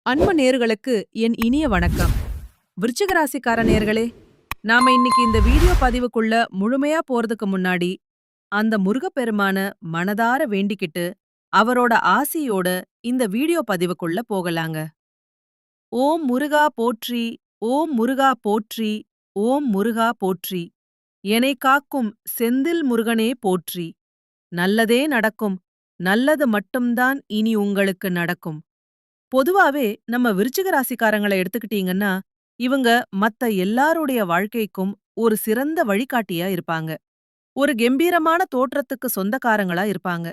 அன்பு நேர்களுக்கு என் இனிய வணக்கம். விருச்சிக ராசிக்கார நேர்களே, நாம இன்னைக்கு இந்த வீடியோ பதிவுக்குள்ள முழுமையா போறதுக்கு முன்னாடி, அந்த முருகப்பெருமான மனதார வேண்டிக்கிட்டு, அவரோட ஆசியோட இந்த வீடியோ பதிவுக்குள்ள போகலாங்க. ஓம் முருகா போற்றி, ஓம் முருகா போற்றி, ஓம் முருகா போற்றி. எனைக் காக்கும் செந்தில் முருகனே போற்றி. நல்லதே நடக்கும், நல்லது மட்டும்தான் இனி உங்களுக்கு நடக்கும். பொதுவாவே நம்ம விருச்சிக ராசிக்காரங்கள எடுத்துக்கிட்டீங்கன்னா, இவங்க மத்த எல்லாருடைய வாழ்க்கைக்கும் ஒரு சிறந்த வழிகாட்டியா இருப்பாங்க. ஒரு கெம்பீரமான தோற்றத்துக்கு சொந்தக்காரங்களா இருப்பாங்க.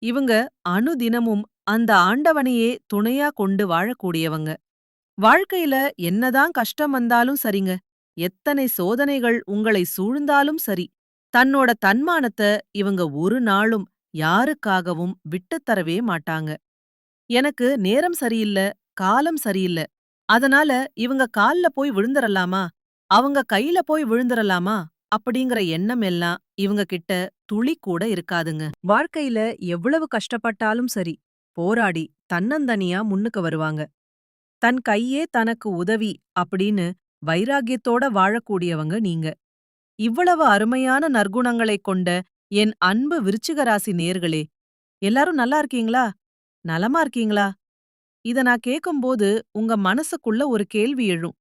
இவங்க அனுதினமும் அந்த ஆண்டவனையே துணையா கொண்டு வாழக்கூடியவங்க. வாழ்க்கையில என்னதான் கஷ்டம் வந்தாலும் சரிங்க, எத்தனை சோதனைகள் உங்களை சூழ்ந்தாலும் சரி, தன்னோட தன்மானத்த இவங்க ஒரு நாளும் யாருக்காகவும் விட்டுத் தரவே மாட்டாங்க. எனக்கு நேரம் சரியில்ல, காலம் சரியில்ல. அதனால இவங்க கால்ல போய் விழுந்துறலாமா? அவங்க கையில போய் விழுந்துறலாமா? அப்படிங்கிற எண்ணம் எல்லாம் இவங்க கிட்ட துளி கூட இருக்காதுங்க. வாழ்க்கையில எவ்வளவு கஷ்டப்பட்டாலும் சரி, போராடி தன்னந்தனியா முன்னுக்கு வருவாங்க. தன் கையே தனக்கு உதவி அப்படின்னு வைராகியத்தோட வாழக்கூடியவங்க நீங்க. இவ்வளவு அருமையான நற்குணங்களைக் கொண்ட என் அன்பு விருச்சிக ராசி நேயர்களே, எல்லாரும் நல்லா இருக்கீங்களா? நலமா இருக்கீங்களா? இத நான் கேக்கும்போது உங்க மனசுக்குள்ள ஒரு கேள்வி எழும்.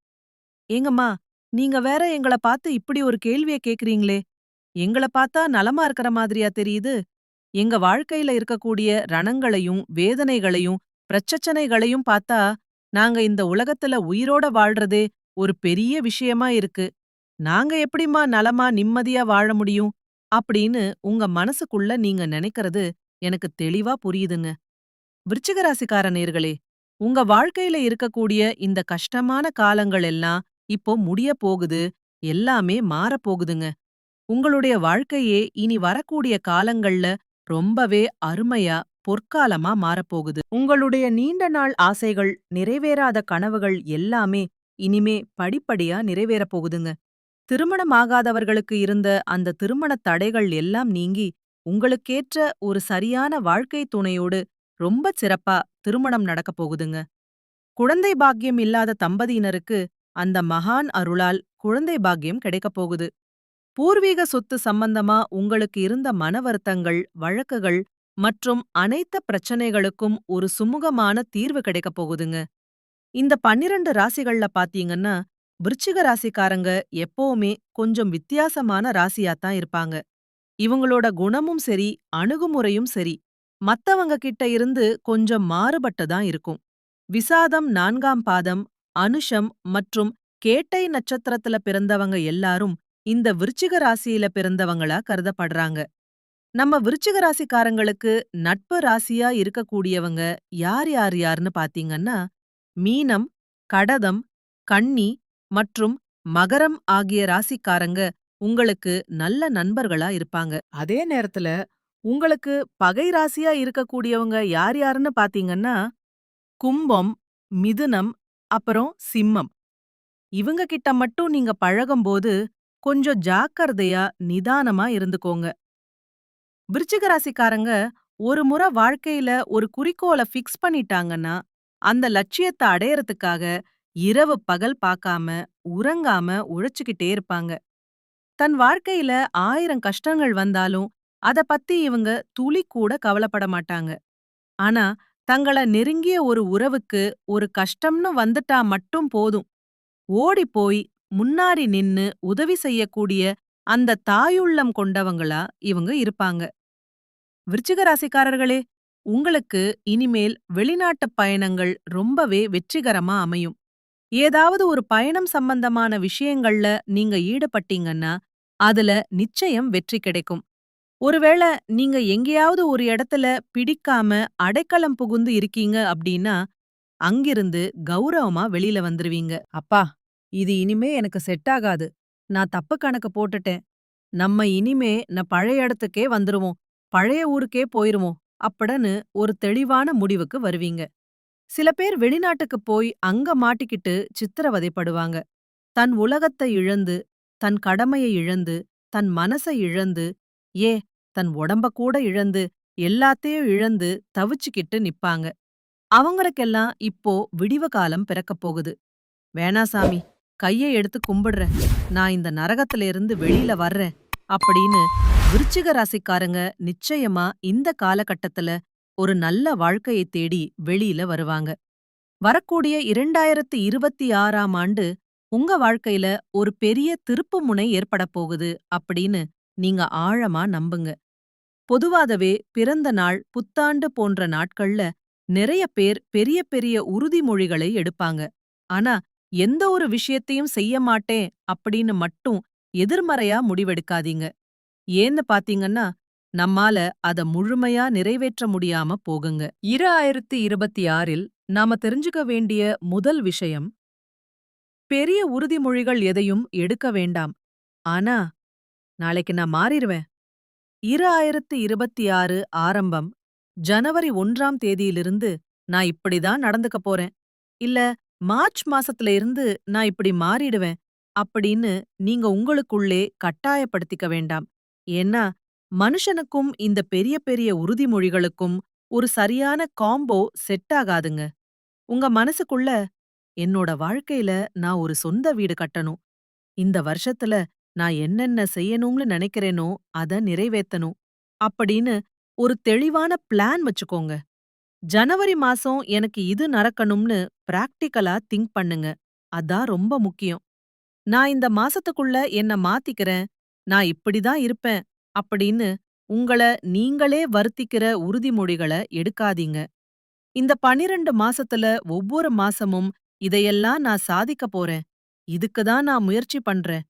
ஏங்கம்மா, நீங்க வேற எங்கள பார்த்து இப்படி ஒரு கேள்விய கேக்குறீங்களே, எங்கள பார்த்தா நலமா இருக்கற மாதிரியா தெரியுது? எங்க வாழ்க்கையில இருக்கக்கூடிய ரணங்களையும், வேதனைகளையும், பிரச்சனைகளையும் பார்த்தா, நாங்க இந்த உலகத்துல உயிரோட வாழ்றதே ஒரு பெரிய விஷயமா இருக்கு. நாங்க எப்படிம்மா நலமா, நிம்மதியா வாழ முடியும்? அப்படின்னு உங்க மனசுக்குள்ள நீங்க நினைக்கிறது எனக்கு தெளிவா புரியுதுங்க. விருச்சிக ராசிக்கார நேயர்களே, உங்க வாழ்க்கையில இருக்கக்கூடிய இந்த கஷ்டமான காலங்கள் எல்லாம் இப்போ முடியப் போகுது, எல்லாமே மாறப் போகுதுங்க. உங்களுடைய வாழ்க்கையே இனி வரக்கூடிய காலங்கள்ல ரொம்பவே அருமையா, பொற்காலமா மாறப்போகுது. உங்களுடைய நீண்ட நாள் ஆசைகள், நிறைவேறாத கனவுகள் எல்லாமே இனிமே படிப்படியா நிறைவேறப் போகுதுங்க. திருமணமாகாதவர்களுக்கு இருந்த அந்த திருமணத் தடைகள் எல்லாம் நீங்கி, உங்களுக்கேற்ற ஒரு சரியான வாழ்க்கை துணையோடு ரொம்பச் சிறப்பா திருமணம் நடக்கப் போகுதுங்க. குழந்தை பாக்கியம் இல்லாத தம்பதியினருக்கு அந்த மகான் அருளால் குழந்தை பாக்கியம் கிடைக்கப் போகுது. பூர்வீக சொத்து சம்பந்தமா உங்களுக்கு இருந்த மன வருத்தங்கள், வழக்குகள் மற்றும் அனைத்து பிரச்சனைகளுக்கும் ஒரு சுமூகமான தீர்வு கிடைக்கப் போகுதுங்க. இந்த 12 ராசிகள்ல பாத்தீங்கன்னா, விருச்சிக ராசிக்காரங்க எப்பவுமே கொஞ்சம் வித்தியாசமான ராசியாத்தான் இருப்பாங்க. இவங்களோட குணமும் சரி, அணுகுமுறையும் சரி, மத்தவங்க கிட்ட இருந்து கொஞ்சம் மாறுபட்டு தான் இருக்கும். விசாதம் 4ஆம் பாதம், அனுஷம் மற்றும் கேட்டை நட்சத்திரத்துல பிறந்தவங்க எல்லாரும் இந்த விருச்சிக ராசியில பிறந்தவங்களா கருதப்படுறாங்க. நம்ம விருச்சிக ராசிக்காரங்களுக்கு நட்பு ராசியா இருக்கக்கூடியவங்க யார் யார் யார்னு பாத்தீங்கன்னா, மீனம், கடகம், கன்னி மற்றும் மகரம் ஆகிய ராசிக்காரங்க உங்களுக்கு நல்ல நண்பர்களா இருப்பாங்க. அதே நேரத்துல உங்களுக்கு பகை ராசியா இருக்கக்கூடியவங்க யார் யாருன்னு பாத்தீங்கன்னா, கும்பம், மிதுனம், அப்புறம் சிம்மம். இவங்க கிட்ட மட்டும் நீங்க பழகும்போது கொஞ்சம் ஜாக்கிரதையா, நிதானமா இருந்துக்கோங்க. விருச்சிக ராசிக்காரங்க ஒரு முறை வாழ்க்கையில ஒரு குறிக்கோள ஃபிக்ஸ் பண்ணிட்டாங்கன்னா, அந்த லட்சியத்த அடையறதுக்காக இரவு பகல் பார்க்காம, உறங்காம உழைச்சுக்கிட்டே இருப்பாங்க. தன் வாழ்க்கையில 1000 கஷ்டங்கள் வந்தாலும், அத பத்தி இவங்க துளி கூட கவலைப்பட மாட்டாங்க. ஆனா, தங்கள நெருங்கிய ஒரு உறவுக்கு ஒரு கஷ்டம்னு வந்துட்டா மட்டும் போதும். ஓடிப் போய் முன்னாடி நின்னு உதவி செய்யக்கூடிய அந்த தாயுள்ளம் கொண்டவங்களா இவங்க இருப்பாங்க. விருச்சிக ராசிக்காரர்களே, உங்களுக்கு இனிமேல் வெளிநாட்டுப் பயணங்கள் ரொம்பவே வெற்றிகரமா அமையும். ஏதாவது ஒரு பயணம் சம்பந்தமான விஷயங்கள்ல நீங்க ஈடுபட்டீங்கன்னா, அதுல நிச்சயம் வெற்றி கிடைக்கும். ஒருவேள நீங்க எங்கேயாவது ஒரு இடத்துல பிடிக்காம அடைக்கலம் புகுந்து இருக்கீங்க அப்படின்னா, அங்கிருந்து கௌரவமா வெளியில வந்துருவீங்க. அப்பா, இது இனிமே எனக்கு செட் ஆகாது. நான் தப்பு கணக்கு போட்டுட்டேன். நம்ம இனிமே பழைய இடத்துக்கே வந்துருவோம். பழைய ஊருக்கே போயிருவோம். அப்படின்னு ஒரு தெளிவான முடிவுக்கு வருவீங்க. சில பேர் வெளிநாட்டுக்குப் போய் அங்க மாட்டிக்கிட்டு சித்திரவதைப்படுவாங்க. தன் உலகத்தை இழந்து, தன் கடமையை இழந்து, தன் மனசை இழந்து, ஏன் தன் உடம்ப கூட இழந்து, எல்லாத்தையும் இழந்து தவிச்சுக்கிட்டு நிப்பாங்க. அவங்களுக்கெல்லாம் இப்போ விடிவு காலம் பிறக்கப் போகுது. "வேணா சாமி, கைய எடுத்து கும்பிடுறேன். நான் இந்த நரகத்துல இருந்து வெளியில வர்றேன்." அப்படின்னு விருச்சிக ராசிக்காரங்க நிச்சயமா இந்த காலகட்டத்துல ஒரு நல்ல வாழ்க்கையைத் தேடி வெளியில வருவாங்க. வரக்கூடிய 2026ஆம் ஆண்டு உங்க வாழ்க்கையில ஒரு பெரிய திருப்புமுனை ஏற்படப் போகுது அப்படின்னு நீங்க ஆழமா நம்புங்க. பொதுவாகவே பிறந்த நாள், புத்தாண்டு போன்ற நாட்கள்ல நிறைய பேர் பெரிய பெரிய உறுதிமொழிகளை எடுப்பாங்க. ஆனா, எந்த ஒரு விஷயத்தையும் செய்ய மாட்டேன் அப்படின்னு மட்டும் எதிர்மறையா முடிவெடுக்காதீங்க. ஏன்னு பாத்தீங்கன்னா, நம்மால அத முழுமையா நிறைவேற்ற முடியாம போகுங்க. 2026இல் நாம தெரிஞ்சுக்க வேண்டிய முதல் விஷயம், பெரிய உறுதிமொழிகள் எதையும் எடுக்க வேண்டாம். ஆனா, நாளைக்கு நான் மாறிருவேன். 2026 ஆரம்பம் ஜனவரி 1ஆம் தேதியிலிருந்து நான் இப்படிதான் நடந்துக்க போறேன். இல்ல மார்ச் மாசத்துல இருந்து நான் இப்படி மாறிடுவேன். அப்படின்னு நீங்க உங்களுக்குள்ளே கட்டாயப்படுத்திக்க வேண்டாம். ஏன்னா, மனுஷனுக்கும் இந்த பெரிய பெரிய உறுதிமொழிகளுக்கும் ஒரு சரியான காம்போ செட் ஆகாதுங்க. உங்க மனசுக்குள்ள, என்னோட வாழ்க்கையில நான் ஒரு சொந்த வீடு கட்டணும். இந்த வருஷத்துல நான் என்னென்ன செய்யணும்னு நினைக்கிறேனோ அத நிறைவேத்தணும் அப்படின்னு ஒரு தெளிவான பிளான் வச்சுக்கோங்க. ஜனவரி மாசம் எனக்கு இது நடக்கணும்னு பிராக்டிகலா திங்க் பண்ணுங்க. அதான் ரொம்ப முக்கியம். நான் இந்த மாசத்துக்குள்ள என்ன மாத்திக்கிறேன், நான் இப்படிதான் இருப்பேன் அப்படின்னு உங்கள நீங்களே வருத்திக்கிற உறுதிமொழிகள எடுக்காதீங்க. இந்த 12 மாசத்துல ஒவ்வொரு மாசமும் இதையெல்லாம் நான் சாதிக்க போறேன். இதுக்கு தான் நான் முயற்சி பண்றேன்.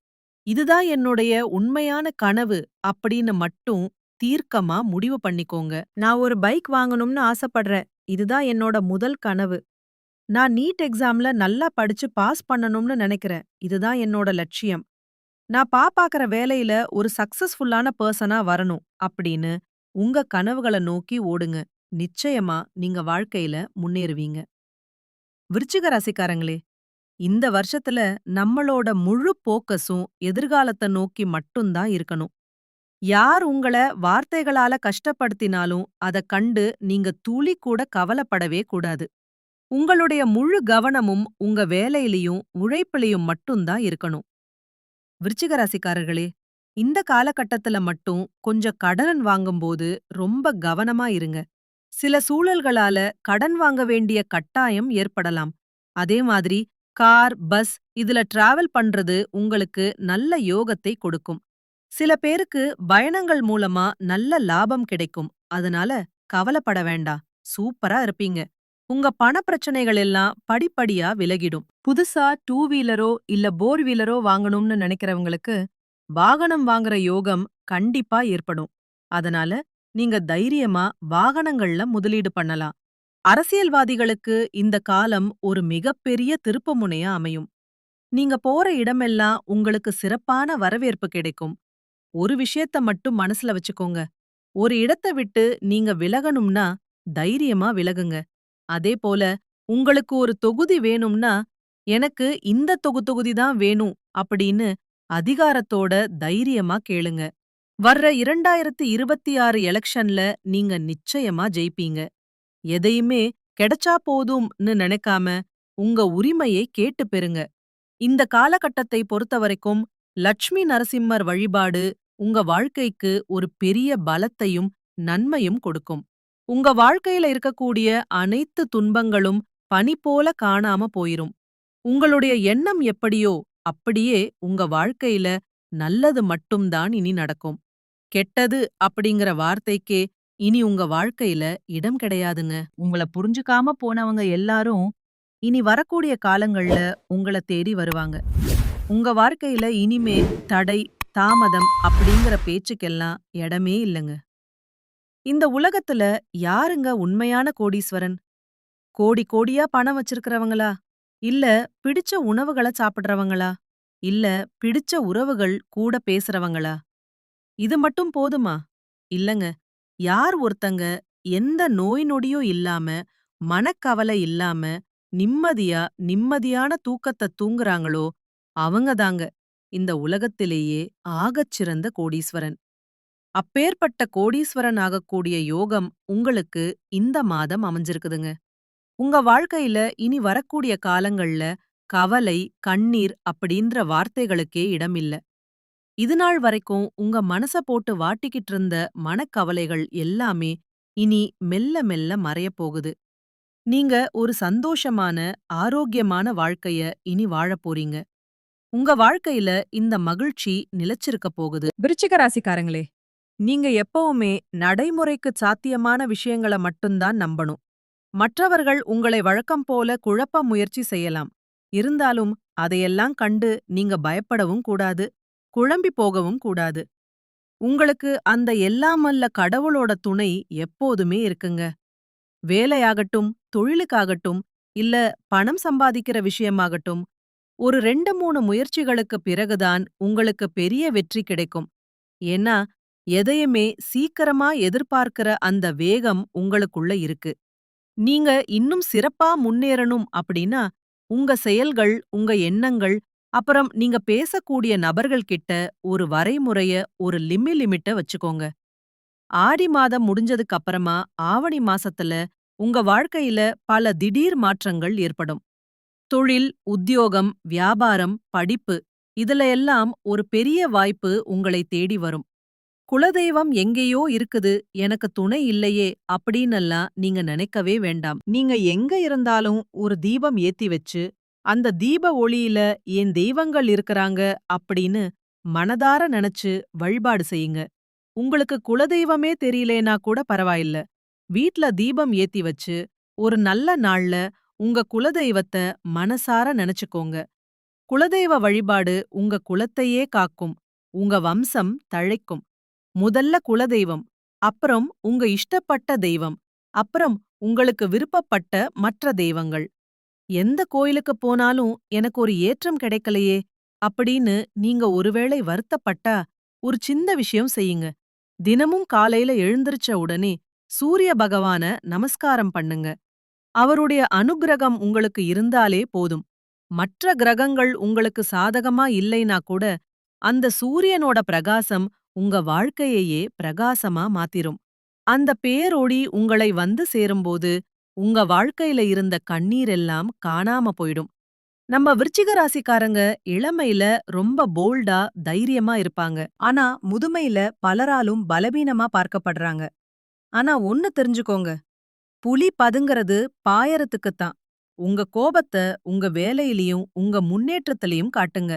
இதுதான் என்னுடைய உண்மையான கனவு அப்படின்னு மட்டும் தீர்க்கமா முடிவு பண்ணிக்கோங்க. நான் ஒரு பைக் வாங்கணும்னு ஆசைப்படுறேன். இதுதான் என்னோட முதல் கனவு. நான் நீட் எக்ஸாம்ல நல்லா படிச்சு பாஸ் பண்ணணும்னு நினைக்கிறேன். இதுதான் என்னோட லட்சியம். நான் பாக்குற வேலையில ஒரு சக்சஸ்ஃபுல்லான பர்சனா வரணும் அப்படின்னு உங்க கனவுகள நோக்கி ஓடுங்க. நிச்சயமா நீங்க வாழ்க்கையில முன்னேறுவீங்க. விருச்சிக ராசிக்காரங்களே, இந்த வருஷத்துல நம்மளோட முழு போக்கஸும் எதிர்காலத்த நோக்கி மட்டும்தான் இருக்கணும். யார் உங்கள வார்த்தைகளால கஷ்டப்படுத்தினாலும் அதக் கண்டு நீங்க துளி கூட கவலைப்படவே கூடாது. உங்களுடைய முழு கவனமும் உங்க வேலையிலயும் உழைப்பிலயும் மட்டும்தான் இருக்கணும். விருச்சிக ராசிக்காரர்களே, இந்த காலகட்டத்துல மட்டும் கொஞ்சம் கடன் வாங்கும்போது ரொம்ப கவனமா இருங்க. சில சூழல்களால கடன் வாங்க வேண்டிய கட்டாயம் ஏற்படலாம். அதே மாதிரி கார், பஸ் இதுல டிராவல் பண்றது உங்களுக்கு நல்ல யோகத்தை கொடுக்கும். சில பேருக்கு பயணங்கள் மூலமா நல்ல லாபம் கிடைக்கும். அதனால கவலைப்பட வேண்டாம். சூப்பரா இருப்பீங்க. உங்க பண பிரச்சனைகள் எல்லாம் படிப்படியா விலகிடும். புதுசா டூ வீலரோ இல்ல போர் வீலரோ வாங்கணும்னு நினைக்கிறவங்களுக்கு வாகனம் வாங்குற யோகம் கண்டிப்பா ஏற்படும். அதனால நீங்க தைரியமா வாகனங்கள்ல முதலீடு பண்ணலாம். அரசியல்வாதிகளுக்கு இந்த காலம் ஒரு மிகப்பெரிய திருப்புமுனையா அமையும். நீங்க போற இடமெல்லாம் உங்களுக்கு சிறப்பான வரவேற்பு கிடைக்கும். ஒரு விஷயத்த மட்டும் மனசுல வச்சுக்கோங்க. ஒரு இடத்த விட்டு நீங்க விலகணும்னா தைரியமா விலகுங்க. அதே போல உங்களுக்கு ஒரு தொகுதி வேணும்னா, எனக்கு இந்த தொகுதி தான் வேணும் அப்படின்னு அதிகாரத்தோட தைரியமா கேளுங்க. வர்ற 2026 எலக்ஷன்ல நீங்க நிச்சயமா ஜெயிப்பீங்க. எதையுமே கிடைச்சா போதும்னு நினைக்காம உங்க உரிமையை கேட்டு பெறுங்க. இந்த காலகட்டத்தை பொறுத்தவரைக்கும் லட்சுமி நரசிம்மர் வழிபாடு உங்க வாழ்க்கைக்கு ஒரு பெரிய பலத்தையும் நன்மையும் கொடுக்கும். உங்க வாழ்க்கையில இருக்கக்கூடிய அனைத்து துன்பங்களும் பனி போல காணாம போயிரும். உங்களுடைய எண்ணம் எப்படியோ அப்படியே உங்க வாழ்க்கையில நல்லது மட்டும்தான் இனி நடக்கும். கெட்டது அப்படிங்கிற வார்த்தைக்கே இனி உங்க வாழ்க்கையில இடம் கிடையாதுங்க. உங்கள புரிஞ்சுக்காம போனவங்க எல்லாரும் இனி வரக்கூடிய காலங்கள்ல உங்கள தேடி வருவாங்க. உங்க வாழ்க்கையில இனிமே தடை, தாமதம் அப்படிங்கிற பேச்சுக்கெல்லாம் இடமே இல்லங்க. இந்த உலகத்துல யாருங்க உண்மையான கோடீஸ்வரன்? கோடி கோடியா பணம் வச்சிருக்கிறவங்களா? இல்ல பிடிச்ச உணவுகள சாப்பிடுறவங்களா? இல்ல பிடிச்ச உறவுகள் கூட பேசுறவங்களா? இது மட்டும் போதுமா? இல்லங்க. யார் ஒருத்தங்க எந்த நோய் நொடியும் இல்லாம, மனக்கவலை இல்லாம, நிம்மதியான தூக்கத்த தூங்குறாங்களோ, அவங்க தாங்க இந்த உலகத்திலேயே ஆகச்சிறந்த கோடீஸ்வரன். அப்பேற்பட்ட கோடீஸ்வரன் ஆகக்கூடிய யோகம் உங்களுக்கு இந்த மாதம் அமைஞ்சிருக்குதுங்க. உங்க வாழ்க்கையில இனி வரக்கூடிய காலங்கள்ல கவலை, கண்ணீர் அப்படின்ற வார்த்தைகளுக்கே இடமில்ல. இதுநாள் வரைக்கும் உங்க மனச போட்டு வாட்டிக்கிட்டு இருந்த மனக்கவலைகள் எல்லாமே இனி மெல்ல மெல்ல மறையப் போகுது. நீங்க ஒரு சந்தோஷமான, ஆரோக்கியமான வாழ்க்கைய இனி வாழப் போறீங்க. உங்க வாழ்க்கையில இந்த மகிழ்ச்சி நிலைச்சிருக்க போகுது. விருச்சிக ராசிக்காரங்களே, நீங்க எப்பவுமே நடைமுறைக்கு சாத்தியமான விஷயங்கள மட்டும்தான் நம்பணும். மற்றவர்கள் உங்களை வழக்கம் போல குழப்ப முயற்சி செய்யலாம். இருந்தாலும் அதையெல்லாம் கண்டு நீங்க பயப்படவும் கூடாது, குழம்பி போகவும் கூடாது. உங்களுக்கு அந்த எல்லாம் வல்ல கடவுளோட துணை எப்போதுமே இருக்குங்க. வேலையாகட்டும், தொழிலுக்காகட்டும், இல்ல பணம் சம்பாதிக்கிற விஷயமாகட்டும், ஒரு 2, 3 முயற்சிகளுக்கு பிறகுதான் உங்களுக்கு பெரிய வெற்றி கிடைக்கும். ஏன்னா, எதையுமே சீக்கிரமா எதிர்பார்க்கிற அந்த வேகம் உங்களுக்குள்ள இருக்கு. நீங்க இன்னும் சிறப்பா முன்னேறணும் அப்படின்னா, உங்க செயல்கள், உங்க எண்ணங்கள், அப்புறம் நீங்க பேசக்கூடிய நபர்கள் கிட்ட ஒரு வரைமுறைய, ஒரு லிமிட்ட வச்சுக்கோங்க. ஆடி மாதம் முடிஞ்சதுக்கு அப்புறமா ஆவணி மாசத்துல உங்க வாழ்க்கையில பல திடீர் மாற்றங்கள் ஏற்படும். தொழில், உத்தியோகம், வியாபாரம், படிப்பு இதுல எல்லாம் ஒரு பெரிய வாய்ப்பு உங்களை தேடி வரும். குலதெய்வம் எங்கேயோ இருக்குது, எனக்கு துணை இல்லையே அப்படின்னெல்லாம் நீங்க நினைக்கவே வேண்டாம். நீங்க எங்க இருந்தாலும் ஒரு தீபம் ஏத்தி வச்சு, அந்த தீப ஒளியில என் தெய்வங்கள் இருக்கறாங்க அப்படின்னு மனதார நினைச்சு வழிபாடு செய்யுங்க. உங்களுக்கு குலதெய்வமே தெரியலேனா கூட பரவாயில்ல. வீட்ல தீபம் ஏத்தி வச்சு, ஒரு நல்ல நாள்ல உங்க குலதெய்வத்த மனசார நினைச்சுக்கோங்க. குலதெய்வ வழிபாடு உங்க குலத்தையே காக்கும். உங்க வம்சம் தழைக்கும். முதல்ல குலதெய்வம், அப்புறம் உங்க இஷ்டப்பட்ட தெய்வம், அப்புறம் உங்களுக்கு விருப்பப்பட்ட மற்ற தெய்வங்கள். எந்த கோயிலுக்கு போனாலும் எனக்கு ஒரு ஏற்றம் கிடைக்கலையே அப்படின்னு நீங்க ஒருவேளை வருத்தப்பட்டா, ஒரு சின்ன விஷயம் செய்யுங்க. தினமும் காலையில எழுந்திருச்ச உடனே சூரிய பகவான நமஸ்காரம் பண்ணுங்க. அவருடைய அனுக்கிரகம் உங்களுக்கு இருந்தாலே போதும். மற்ற கிரகங்கள் உங்களுக்கு சாதகமா இல்லைனா கூட, அந்த சூரியனோட பிரகாசம் உங்க வாழ்க்கையையே பிரகாசமா மாத்திரும். அந்த பேரொளி உங்களை வந்து சேரும்போது, உங்க வாழ்க்கையில இருந்த கண்ணீர் எல்லாம் காணாம போயிடும். நம்ம விருச்சிக ராசிக்காரங்க இளமையில ரொம்ப போல்டா, தைரியமா இருப்பாங்க. ஆனா முதுமையில பலராலும் பலவீனமா பார்க்கப்படுறாங்க. ஆனா ஒண்ணு தெரிஞ்சுக்கோங்க, புலி பதுங்கறது பாயறதுக்குத்தான். உங்க கோபத்த உங்க வேலையிலயும், உங்க முன்னேற்றத்திலயும் காட்டுங்க.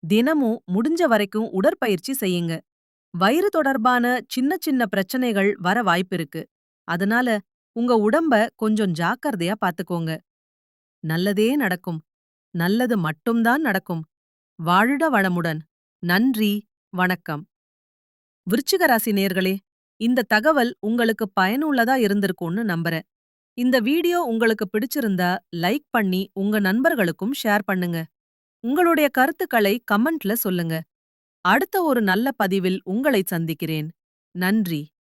தினமும் முடிஞ்ச வரைக்கும் உடற்பயிற்சி செய்யுங்க. வயிறு தொடர்பான சின்ன சின்ன பிரச்சனைகள் வர வாய்ப்பிருக்கு. அதனால உங்க உடம்ப கொஞ்சம் ஜாக்கிரதையா பாத்துக்கோங்க. நல்லதே நடக்கும். நல்லது மட்டும்தான் நடக்கும். வாழ்க வளமுடன். நன்றி, வணக்கம். விருச்சிக ராசி நேயர்களே, இந்த தகவல் உங்களுக்கு பயனுள்ளதா இருந்திருக்கும்னு நம்புறேன். இந்த வீடியோ உங்களுக்கு பிடிச்சிருந்தா லைக் பண்ணி உங்க நண்பர்களுக்கும் ஷேர் பண்ணுங்க. உங்களுடைய கருத்துக்களை கமெண்ட்ல சொல்லுங்க. அடுத்த ஒரு நல்ல பதிவில் உங்களை சந்திக்கிறேன். நன்றி.